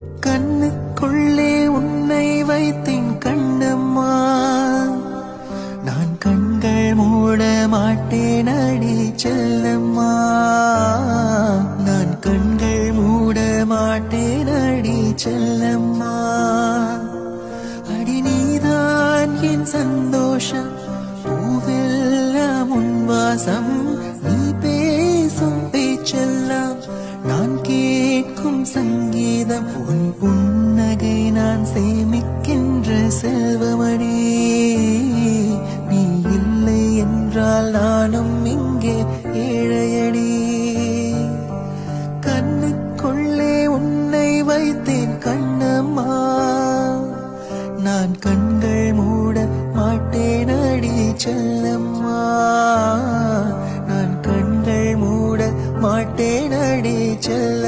கண்ணுக்குள்ளே உன்னை வைத்தேன் கண்ணம்மா, நான் கண்கள் மூட மாட்டேன் அடி செல்லம்மா, நான் கண்கள் மூட மாட்டேன் அடி செல்லம்மா. அடி நீதான் என் சந்தோஷம், பூவெல்லாம் உன் வாசம், நீ பேசும் பேச்செல்லாம் நான் கேட்கும் சங்கீதம், உன் புன்னகை நான் சேமிக்கின்ற செல்வமடி. நீ இல்லை என்றால் நானும் இங்கே ஏழையடி. கண்ணுக்குள்ளே உன்னை வைத்தேன் கண்ணம்மா, நான் கண்கள் மூட மாட்டேன் அடி செல்லம்மா, நான் கண்கள் மூட மாட்டேன் அடி செல்ல